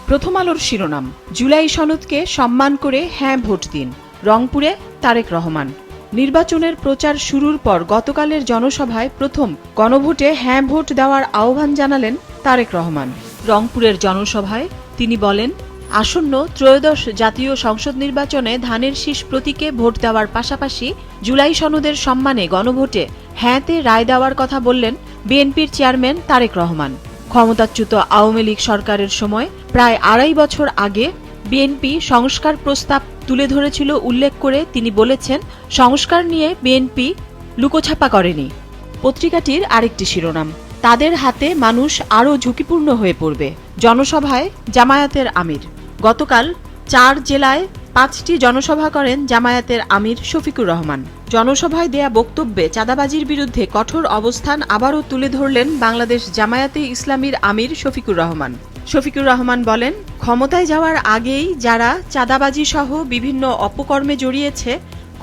প্রথম আলোর শিরোনাম, জুলাই সনদকে সম্মান করে হ্যাঁ ভোট দিন। রংপুরে তারেক রহমান। নির্বাচনের প্রচার শুরুর পর গতকালের জনসভায় প্রথম গণভোটে হ্যাঁ ভোট দেওয়ার আহ্বান জানালেন তারেক রহমান। রংপুরের জনসভায় তিনি বলেন, আসন্ন ত্রয়োদশ জাতীয় সংসদ নির্বাচনে ধানের শীষ প্রতীকে ভোট দেওয়ার পাশাপাশি জুলাই সনদের সম্মানে গণভোটে হ্যাঁতে রায় দেওয়ার কথা বললেন বিএনপির চেয়ারম্যান তারেক রহমান। ক্ষমতাচ্যুত আওয়ামী লীগ সরকারের সময় প্রায় ২.৫ বছর আগে বিএনপি সংস্কার প্রস্তাব তুলে ধরেছিল উল্লেখ করে তিনি বলেছেন, সংস্কার নিয়ে বিএনপি লুকোছাপা করেনি। পত্রিকাটির আরেকটি শিরোনাম, তাদের হাতে মানুষ আরও ঝুঁকিপূর্ণ হয়ে পড়বে। জনসভায় জামায়াতের আমির। গতকাল ৪ জেলায় ৫টি জনসভা করেন জামায়াতের আমির শফিকুর রহমান। জনসভায় দেয়া বক্তব্যে চাঁদাবাজির বিরুদ্ধে কঠোর অবস্থান আবারও তুলে ধরলেন বাংলাদেশ জামায়াতে ইসলামীর আমির শফিকুর রহমান। শফিকুর রহমান বলেন, ক্ষমতায় যাওয়ার আগেই যারা চাঁদাবাজি সহ বিভিন্ন অপকর্মে জড়িয়েছে,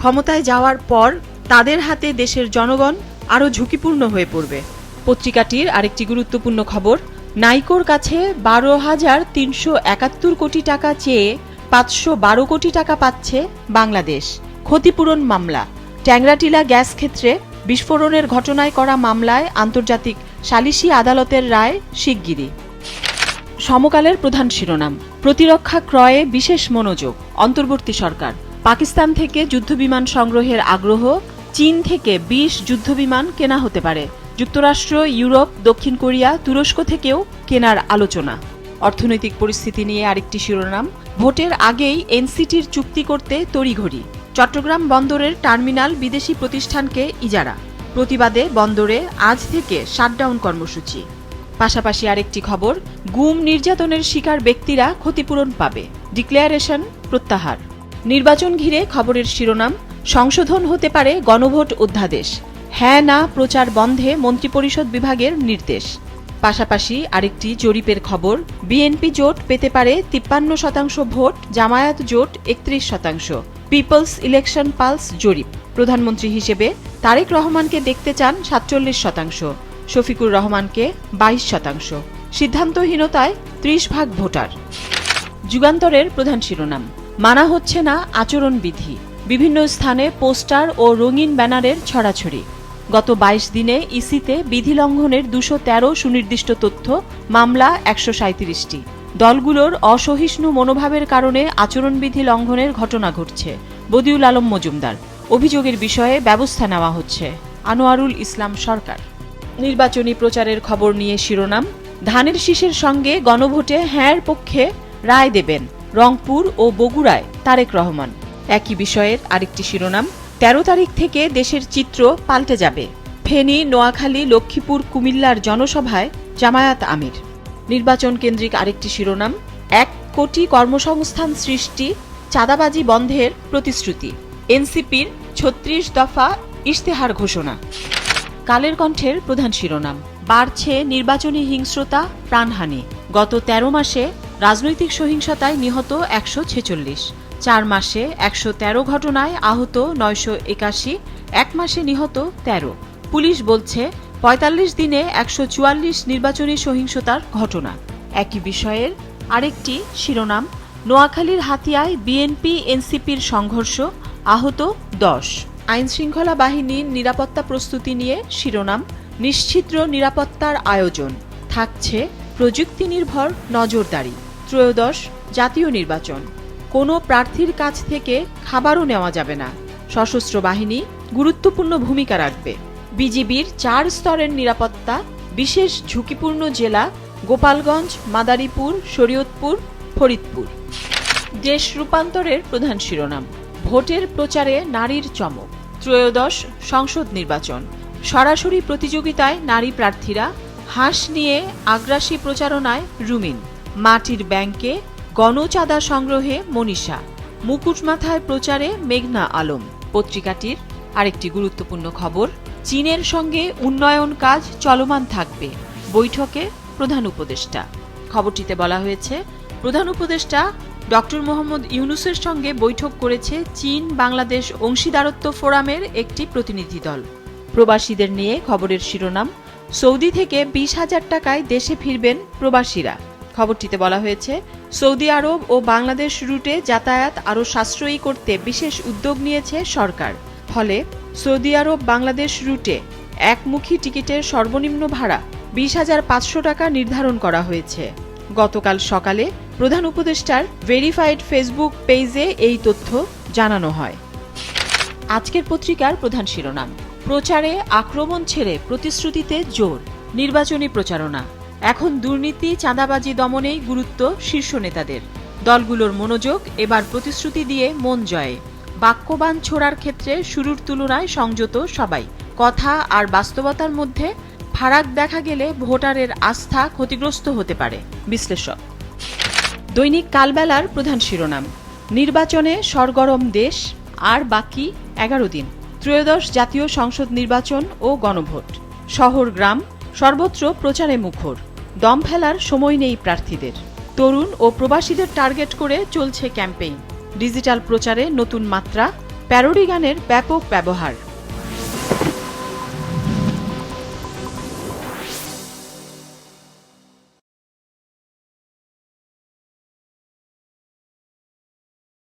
ক্ষমতায় যাওয়ার পর তাদের হাতে দেশের জনগণ আরও ঝুঁকিপূর্ণ হয়ে পড়বে। পত্রিকাটির আরেকটি গুরুত্বপূর্ণ খবর, নাইকোর কাছে ১২,৩৭১ কোটি টাকা চেয়ে ৫১২ কোটি টাকা পাচ্ছে বাংলাদেশ। ক্ষতিপূরণ মামলা। ট্যাংরাটিলা গ্যাস ক্ষেত্রে বিস্ফোরণের ঘটনায় করা মামলায় আন্তর্জাতিক সালিসি আদালতের রায় শিগগিরই। সমকালের প্রধান শিরোনাম, প্রতিরক্ষা ক্রয়ে বিশেষ মনোযোগ অন্তর্বর্তী সরকার। পাকিস্তান থেকে যুদ্ধবিমান সংগ্রহের আগ্রহ, চীন থেকে ২০ যুদ্ধবিমান কেনা হতে পারে। যুক্তরাষ্ট্র, ইউরোপ, দক্ষিণ কোরিয়া, তুরস্ক থেকেও কেনার আলোচনা। অর্থনৈতিক পরিস্থিতি নিয়ে আরেকটি শিরোনাম, ভোটের আগেই এনসিটির চুক্তি করতে তড়িঘড়ি। চট্টগ্রাম বন্দরের টার্মিনাল বিদেশি প্রতিষ্ঠানকে ইজারা। প্রতিবাদে বন্দরে আজ থেকে শাটডাউন কর্মসূচি। পাশাপাশি আরেকটি খবর, গুম নির্যাতনের শিকার ব্যক্তিরা ক্ষতিপূরণ পাবে। ডিক্লেয়ারেশন প্রত্যাহার। নির্বাচন ঘিরে খবরের শিরোনাম, সংশোধন হতে পারে গণভোট অধ্যাদেশ। হ্যাঁ না প্রচার বন্ধে মন্ত্রিপরিষদ বিভাগের নির্দেশ। পাশাপাশি আরেকটি জরিপের খবর, বিএনপি জোট পেতে পারে ৫৩% ভোট, জামায়াত জোট ৩১%। পিপলস ইলেকশন পালস জরিপ। প্রধানমন্ত্রী হিসেবে তারেক রহমানকে দেখতে চান ৪৭%, শফিকুর রহমানকে ২২%। সিদ্ধান্তহীনতায় ৩০% ভোটার। যুগান্তরের প্রধান শিরোনাম, মানা হচ্ছে না আচরণবিধি। বিভিন্ন স্থানে পোস্টার ও রঙিন ব্যানারের ছড়াছড়ি। গত ২২ দিনে ইসিতে বিধি লঙ্ঘনের ২১৩ সুনির্দিষ্ট তথ্য, মামলা ১৩৭টি। দলগুলোর অসহিষ্ণু মনোভাবের কারণে আচরণবিধি লঙ্ঘনের ঘটনা ঘটছে। বদিউল আলম মজুমদার। অভিযোগের বিষয়ে ব্যবস্থা নেওয়া হচ্ছে। আনোয়ারুল ইসলাম সরকার। নির্বাচনী প্রচারের খবর নিয়ে শিরোনাম, ধানের শীষের সঙ্গে গণভোটে হ্যাঁর পক্ষে রায় দেবেন রংপুর ও বগুড়ায় তারেক রহমান। একই বিষয়ের আরেকটি শিরোনাম, ১৩ তারিখ থেকে দেশের চিত্র পাল্টে যাবে। ফেনী, নোয়াখালী, লক্ষ্মীপুর, কুমিল্লার জনসভায় জামায়াত আমির। নির্বাচন কেন্দ্রিক আরেকটি শিরোনাম, ১ কোটি কর্মসংস্থান সৃষ্টি, চাঁদাবাজি বন্ধের প্রতিশ্রুতি। এনসিপির ৩৬ দফা ইশতেহার ঘোষণা। কালের কণ্ঠের প্রধান শিরোনাম, বাড়ছে নির্বাচনী হিংস্রতা, প্রাণহানি। গত ১৩ মাসে রাজনৈতিক সহিংসতায় নিহত ১৪৬, ৪ মাসে ১১৩ ঘটনায় আহত ৯৮১, ১ মাসে নিহত ১৩। পুলিশ বলছে ৪৫ দিনে ১৪৪ নির্বাচনী সহিংসতার ঘটনা। একই বিষয়ের আরেকটি শিরোনাম, নোয়াখালীর হাতিয়ায় বিএনপি এনসিপির সংঘর্ষ, আহত ১০। আইনশৃঙ্খলা বাহিনীর নিরাপত্তা প্রস্তুতি নিয়ে শিরোনাম, নিশ্ছিদ্র নিরাপত্তার আয়োজন, থাকছে প্রযুক্তি নির্ভর নজরদারি। ত্রয়োদশ জাতীয় নির্বাচন, কোনো প্রার্থীর কাছ থেকে খাবারও নেওয়া যাবে না। সশস্ত্র বাহিনী গুরুত্বপূর্ণ ভূমিকা রাখবে। বিজিবির ৪ স্তরের নিরাপত্তা। বিশেষ ঝুঁকিপূর্ণ জেলা গোপালগঞ্জ, মাদারীপুর, শরীয়তপুর, ফরিদপুর। দেশ রূপান্তরের প্রধান শিরোনাম, ভোটের প্রচারে নারীর চমক। ত্রয়োদশ সংসদ নির্বাচন, সরাসরি প্রতিযোগিতায় নারী প্রার্থীরা। হাঁস নিয়ে আগ্রাসী প্রচারণায় রুমিন। মাটির ব্যাংকে গণচাঁদা সংগ্রহে মনীষা। মুকুটমাথায় প্রচারে মেঘনা আলম। পত্রিকাটির আরেকটি গুরুত্বপূর্ণ খবর, চীনের সঙ্গে উন্নয়ন কাজ চলমান থাকবে, বৈঠকে প্রধান উপদেষ্টা। খবরটিতে বলা হয়েছে, প্রধান উপদেষ্টা ডক্টর মোহাম্মদ ইউনূসের সঙ্গে বৈঠক করেছে চীন বাংলাদেশ অংশীদারত্ব ফোরামের একটি প্রতিনিধি দল। প্রবাসীদের নিয়ে খবরের শিরোনাম, সৌদি থেকে ২০,০০০ টাকায় দেশে ফিরবেন প্রবাসীরা। খবরটিতে বলা হয়েছে, সৌদি আরব ও বাংলাদেশ রুটে যাতায়াত আরও সাশ্রয়ী করতে বিশেষ উদ্যোগ নিয়েছে সরকার। ফলে সৌদি আরব বাংলাদেশ রুটে একমুখী টিকিটের সর্বনিম্ন ভাড়া 20,500 টাকা নির্ধারণ করা হয়েছে। গতকাল সকালে প্রধান উপদেষ্টার ভেরিফাইড ফেসবুক পেজে এই তথ্য জানানো হয়। আজকের পত্রিকার প্রধান শিরোনাম, প্রচারে আক্রমণ ছেড়ে প্রতিশ্রুতিতে জোর, নির্বাচনী প্রচারণা। এখন দুর্নীতি চাঁদাবাজি দমনেই গুরুত্ব শীর্ষ নেতাদের। দলগুলোর মনোযোগ এবার প্রতিশ্রুতি দিয়ে মন জয়ে। বাক্যবাণ ছোড়ার ক্ষেত্রে শুরুর তুলনায় সংযত সবাই। কথা আর বাস্তবতার মধ্যে ফারাক দেখা গেলে ভোটারের আস্থা ক্ষতিগ্রস্ত হতে পারে বিশ্লেষক। দৈনিক কালবেলার প্রধান শিরোনাম, নির্বাচনে সরগরম দেশ, আর বাকি 11 দিন। ত্রয়োদশ জাতীয় সংসদ নির্বাচন ও গণভোট। শহর গ্রাম সর্বত্র প্রচারে মুখর। দম ফেলার সময় নেই প্রার্থীদের। তরুণ ও প্রবাসীদের টার্গেট করে চলছে ক্যাম্পেইন। ডিজিটাল প্রচারে নতুন মাত্রা, প্যারোডি গানের ব্যাপক ব্যবহার।